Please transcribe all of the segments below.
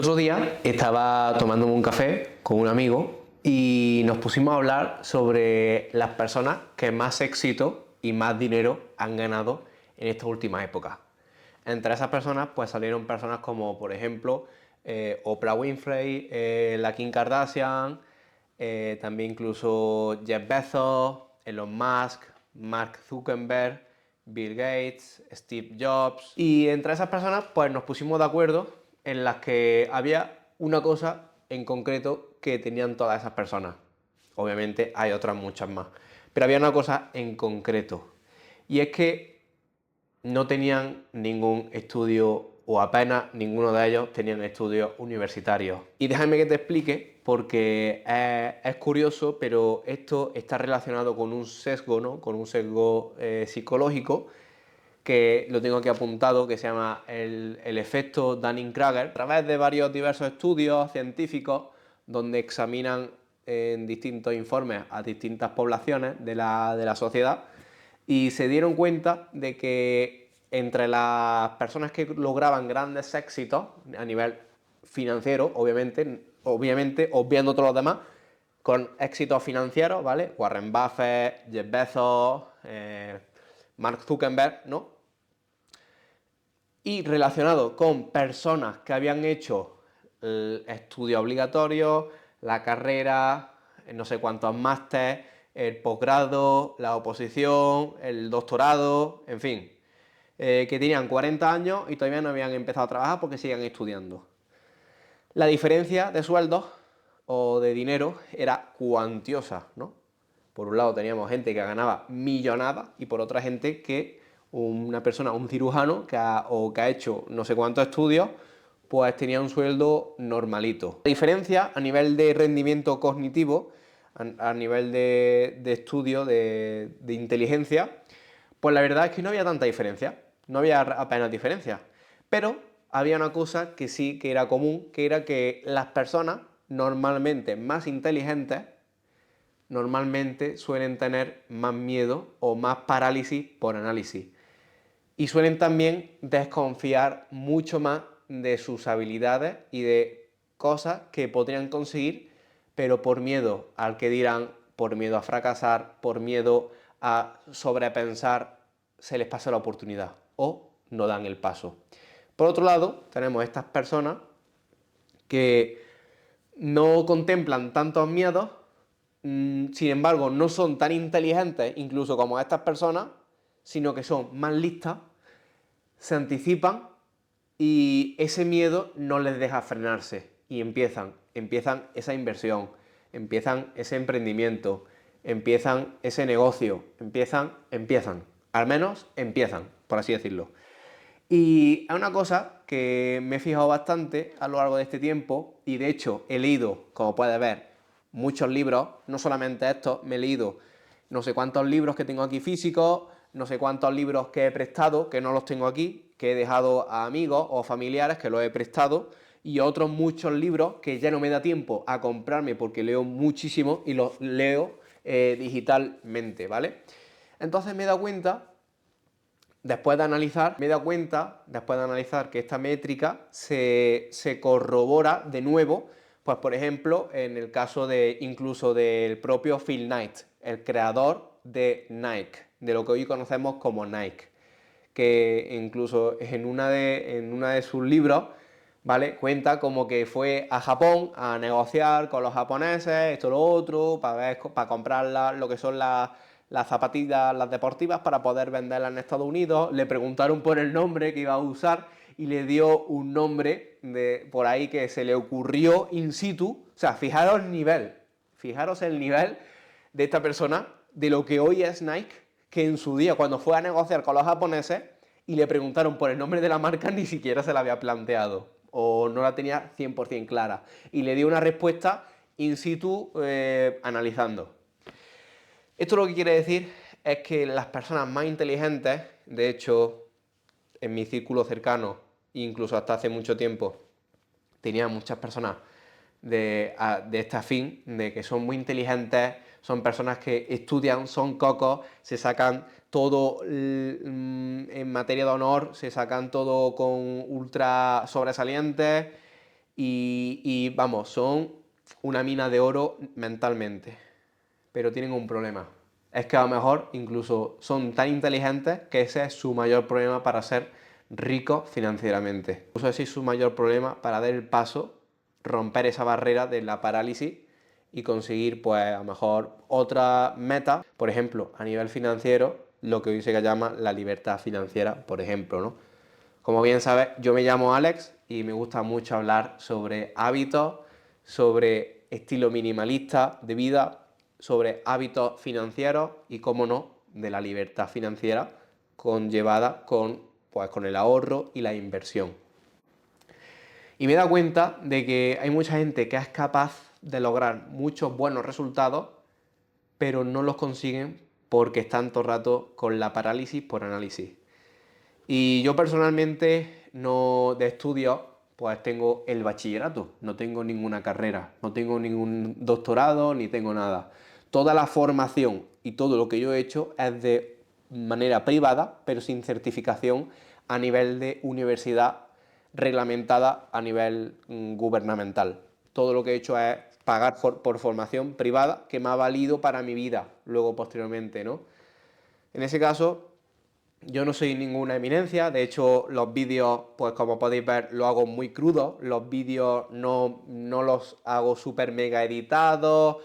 Otro día estaba tomándome un café con un amigo y nos pusimos a hablar sobre las personas que más éxito y más dinero han ganado en estas últimas épocas. Entre esas personas pues salieron personas como por ejemplo Oprah Winfrey, la Kim Kardashian, también incluso Jeff Bezos, Elon Musk, Mark Zuckerberg, Bill Gates, Steve Jobs. Y entre esas personas pues nos pusimos de acuerdo en las que había una cosa en concreto que tenían todas esas personas. Obviamente hay otras muchas más, pero había una cosa en concreto, y es que no tenían ningún estudio, o apenas ninguno de ellos tenían estudios universitarios. Y déjame que te explique, porque es curioso, pero esto está relacionado con un sesgo, ¿no? Con un sesgo psicológico, que lo tengo aquí apuntado, que se llama el efecto Dunning-Kruger, a través de varios diversos estudios científicos donde examinan en distintos informes a distintas poblaciones de la sociedad, y se dieron cuenta de que entre las personas que lograban grandes éxitos a nivel financiero, obviamente obviando todos los demás, con éxitos financieros, ¿vale? Warren Buffett, Jeff Bezos, Mark Zuckerberg, ¿no? Y relacionado con personas que habían hecho el estudio obligatorio, la carrera, no sé cuántos másteres, el posgrado, la oposición, el doctorado, en fin, que tenían 40 años y todavía no habían empezado a trabajar porque siguen estudiando. La diferencia de sueldos o de dinero era cuantiosa, ¿no? Por un lado teníamos gente que ganaba millonadas y por otra gente que una persona, un cirujano que ha hecho no sé cuántos estudios, pues tenía un sueldo normalito. La diferencia a nivel de rendimiento cognitivo, a nivel de estudio, de inteligencia, pues la verdad es que no había tanta diferencia, no había apenas diferencia. Pero había una cosa que sí que era común, que era que las personas normalmente más inteligentes normalmente suelen tener más miedo o más parálisis por análisis. Y suelen también desconfiar mucho más de sus habilidades y de cosas que podrían conseguir, pero por miedo al que dirán, por miedo a fracasar, por miedo a sobrepensar, se les pasa la oportunidad o no dan el paso. Por otro lado, tenemos estas personas que no contemplan tantos miedos, sin embargo, no son tan inteligentes, incluso como estas personas, sino que son más listas, se anticipan y ese miedo no les deja frenarse y empiezan esa inversión, empiezan ese emprendimiento, empiezan ese negocio, al menos empiezan, por así decirlo. Y es una cosa que me he fijado bastante a lo largo de este tiempo, y de hecho he leído, como puedes ver, muchos libros, no solamente estos, me he leído no sé cuántos libros que tengo aquí físicos, no sé cuántos libros que he prestado, que no los tengo aquí, que he dejado a amigos o familiares que los he prestado, y otros muchos libros que ya no me da tiempo a comprarme porque leo muchísimo y los leo digitalmente, ¿vale? Entonces me he dado cuenta, después de analizar que esta métrica se corrobora de nuevo, pues por ejemplo, en el caso de incluso del propio Phil Knight, el creador de Nike, de lo que hoy conocemos como Nike, que incluso en una de sus libros, ¿vale? Cuenta como que fue a Japón a negociar con los japoneses, esto, lo otro, para comprar lo que son las zapatillas, las deportivas, para poder venderlas en Estados Unidos. Le preguntaron por el nombre que iba a usar y le dio un nombre por ahí que se le ocurrió in situ. O sea, fijaros el nivel de esta persona, de lo que hoy es Nike, que en su día, cuando fue a negociar con los japoneses y le preguntaron por el nombre de la marca, ni siquiera se la había planteado o no la tenía 100% clara, y le dio una respuesta in situ analizando. Esto lo que quiere decir es que las personas más inteligentes, de hecho, en mi círculo cercano, incluso hasta hace mucho tiempo, tenía muchas personas de este afín, de que son muy inteligentes, son personas que estudian, son cocos, se sacan todo en materia de honor, se sacan todo con ultra sobresalientes, y vamos, son una mina de oro mentalmente, pero tienen un problema. Es que a lo mejor incluso son tan inteligentes que ese es su mayor problema para ser ricos financieramente. Incluso ese es su mayor problema para dar el paso, romper esa barrera de la parálisis y conseguir, pues, a lo mejor otra meta, por ejemplo, a nivel financiero, lo que hoy se llama la libertad financiera, por ejemplo, ¿no? Como bien sabes, yo me llamo Alex y me gusta mucho hablar sobre hábitos, sobre estilo minimalista de vida, sobre hábitos financieros y, cómo no, de la libertad financiera conllevada con el ahorro y la inversión. Y me he dado cuenta de que hay mucha gente que es capaz de lograr muchos buenos resultados, pero no los consiguen porque están todo el rato con la parálisis por análisis. Y yo personalmente no de estudios, pues tengo el bachillerato, no tengo ninguna carrera, no tengo ningún doctorado, ni tengo nada. Toda la formación y todo lo que yo he hecho es de manera privada, pero sin certificación a nivel de universidad reglamentada a nivel gubernamental. Todo lo que he hecho es pagar por formación privada que me ha valido para mi vida, luego posteriormente, ¿no? En ese caso, yo no soy ninguna eminencia, de hecho los vídeos, pues como podéis ver, lo hago muy crudo, los vídeos no los hago súper mega editados,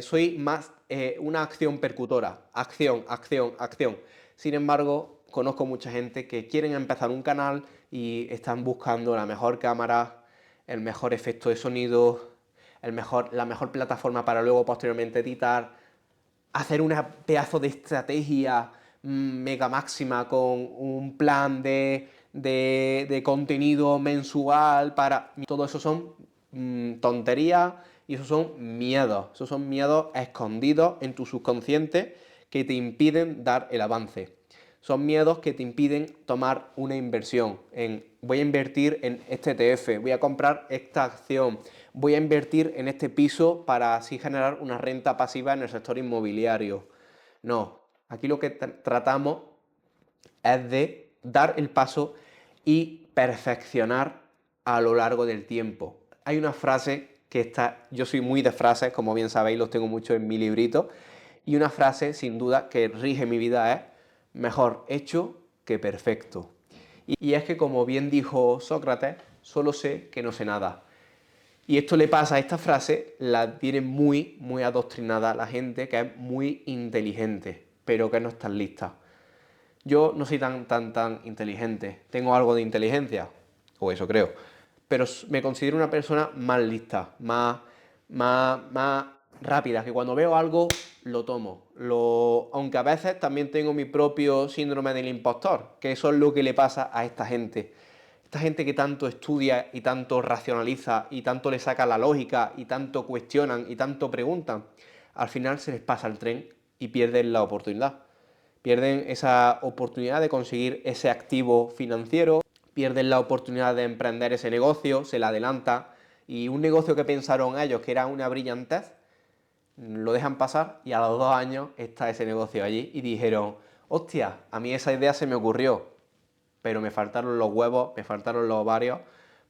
soy más una acción percutora, acción, acción, acción. Sin embargo, conozco mucha gente que quieren empezar un canal y están buscando la mejor cámara, el mejor efecto de sonido, la mejor plataforma para luego posteriormente editar, hacer una pedazo de estrategia mega máxima con un plan de contenido mensual para... Todo eso son tonterías y esos son miedos escondidos en tu subconsciente que te impiden dar el avance. Son miedos que te impiden tomar una inversión voy a invertir en este ETF, voy a comprar esta acción, voy a invertir en este piso para así generar una renta pasiva en el sector inmobiliario. No, aquí lo que tratamos es de dar el paso y perfeccionar a lo largo del tiempo. Hay una frase que está, yo soy muy de frases, como bien sabéis, los tengo mucho en mi librito, y una frase sin duda que rige mi vida es: mejor hecho que perfecto. Y es que, como bien dijo Sócrates, solo sé que no sé nada. Y esto le pasa a esta frase, la tiene muy adoctrinada la gente que es muy inteligente, pero que no está lista. Yo no soy tan inteligente, tengo algo de inteligencia, o eso creo, pero me considero una persona más lista, más rápida, que cuando veo algo lo tomo. Aunque a veces también tengo mi propio síndrome del impostor, que eso es lo que le pasa a esta gente. Esta gente que tanto estudia y tanto racionaliza y tanto le saca la lógica y tanto cuestionan y tanto preguntan, al final se les pasa el tren y pierden la oportunidad. Pierden esa oportunidad de conseguir ese activo financiero, pierden la oportunidad de emprender ese negocio, se la adelanta, y un negocio que pensaron ellos que era una brillantez, lo dejan pasar y a los 2 años está ese negocio allí y dijeron: hostia, a mí esa idea se me ocurrió, pero me faltaron los huevos, me faltaron los ovarios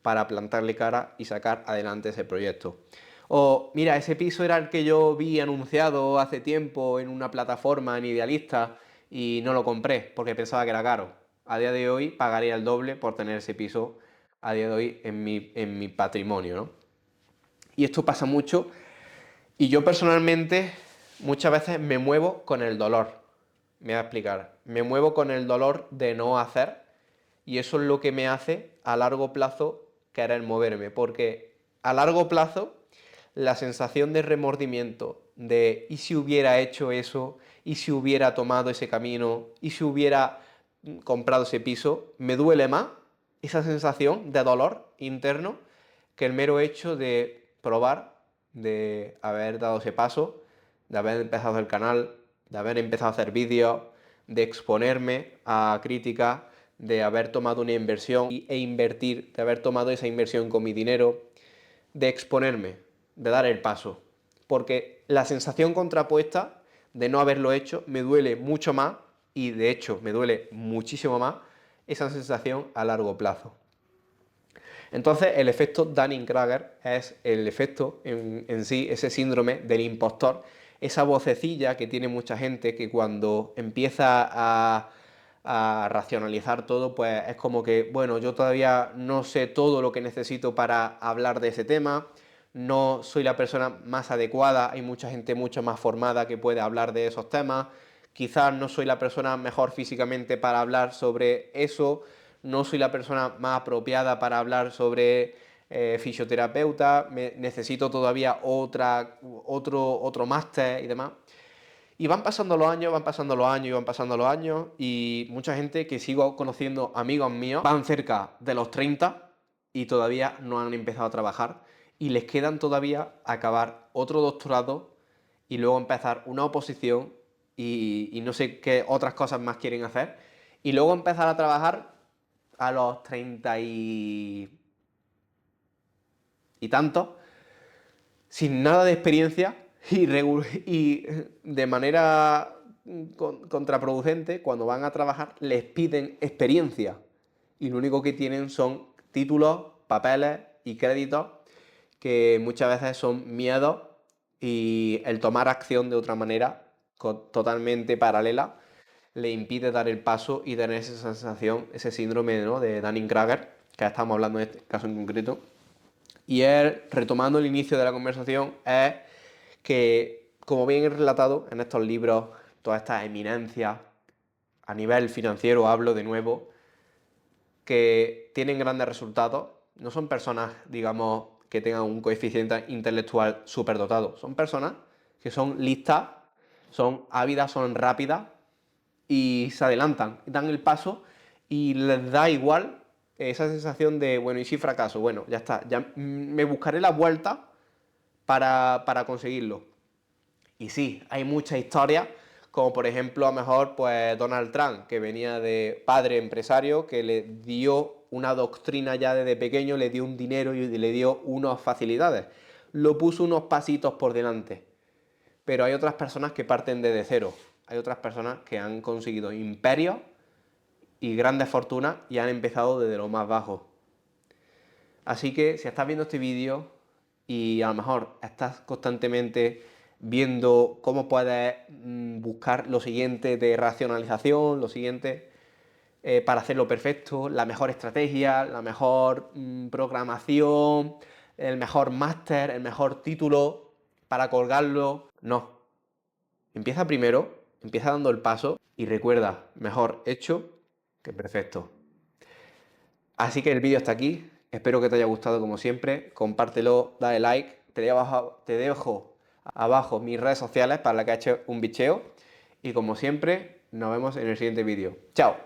para plantarle cara y sacar adelante ese proyecto. O mira, ese piso era el que yo vi anunciado hace tiempo en una plataforma en Idealista y no lo compré porque pensaba que era caro. A día de hoy pagaría el doble por tener ese piso a día de hoy en mi patrimonio, ¿no? Y esto pasa mucho, y yo personalmente muchas veces me muevo con el dolor. Me voy a explicar. Me muevo con el dolor de no hacer, y eso es lo que me hace a largo plazo querer moverme, porque a largo plazo la sensación de remordimiento, de ¿y si hubiera hecho eso? ¿Y si hubiera tomado ese camino? ¿Y si hubiera comprado ese piso? Me duele más esa sensación de dolor interno que el mero hecho de probar, de haber dado ese paso, de haber empezado el canal, de haber empezado a hacer vídeos, de exponerme a críticas, de haber tomado una inversión e invertir, de haber tomado esa inversión con mi dinero, de exponerme, de dar el paso. Porque la sensación contrapuesta de no haberlo hecho me duele mucho más, y de hecho me duele muchísimo más esa sensación a largo plazo. Entonces, el efecto Dunning-Kruger es el efecto en sí, ese síndrome del impostor, esa vocecilla que tiene mucha gente que cuando empieza a racionalizar todo, pues es como que, bueno, yo todavía no sé todo lo que necesito para hablar de ese tema, no soy la persona más adecuada, hay mucha gente mucho más formada que puede hablar de esos temas, quizás no soy la persona mejor físicamente para hablar sobre eso, no soy la persona más apropiada para hablar sobre fisioterapeuta, necesito todavía otro máster y demás. Y van pasando los años, van pasando los años y van pasando los años y mucha gente que sigo conociendo, amigos míos, van cerca de los 30 y todavía no han empezado a trabajar y les quedan todavía acabar otro doctorado y luego empezar una oposición y no sé qué otras cosas más quieren hacer y luego empezar a trabajar a los 30 y tantos sin nada de experiencia y de manera contraproducente, cuando van a trabajar, les piden experiencia. Y lo único que tienen son títulos, papeles y créditos que muchas veces son miedos y el tomar acción de otra manera totalmente paralela le impide dar el paso y tener esa sensación, ese síndrome, ¿no?, de Dunning-Kruger, que estamos hablando en este caso en concreto. Y él, retomando el inicio de la conversación, es que, como bien he relatado en estos libros, todas estas eminencias, a nivel financiero hablo de nuevo, que tienen grandes resultados, no son personas, digamos, que tengan un coeficiente intelectual superdotado, son personas que son listas, son ávidas, son rápidas y se adelantan, dan el paso y les da igual esa sensación de, bueno, ¿y si fracaso? Bueno, ya está, ya me buscaré la vuelta para conseguirlo. Y sí, hay muchas historias, como por ejemplo a lo mejor pues Donald Trump, que venía de padre empresario, que le dio una doctrina ya desde pequeño, le dio un dinero y le dio unas facilidades. Lo puso unos pasitos por delante. Pero hay otras personas que parten desde cero. Hay otras personas que han conseguido imperios y grandes fortunas y han empezado desde lo más bajo. Así que si estás viendo este vídeo y a lo mejor estás constantemente viendo cómo puedes buscar lo siguiente de racionalización, lo siguiente para hacerlo perfecto, la mejor estrategia, la mejor programación, el mejor máster, el mejor título para colgarlo, no. Empieza primero, empieza dando el paso y recuerda, mejor hecho que perfecto. Así que el vídeo está aquí, espero que te haya gustado como siempre, compártelo, dale like, te dejo abajo mis redes sociales para que eches un bicheo y como siempre, nos vemos en el siguiente vídeo. ¡Chao!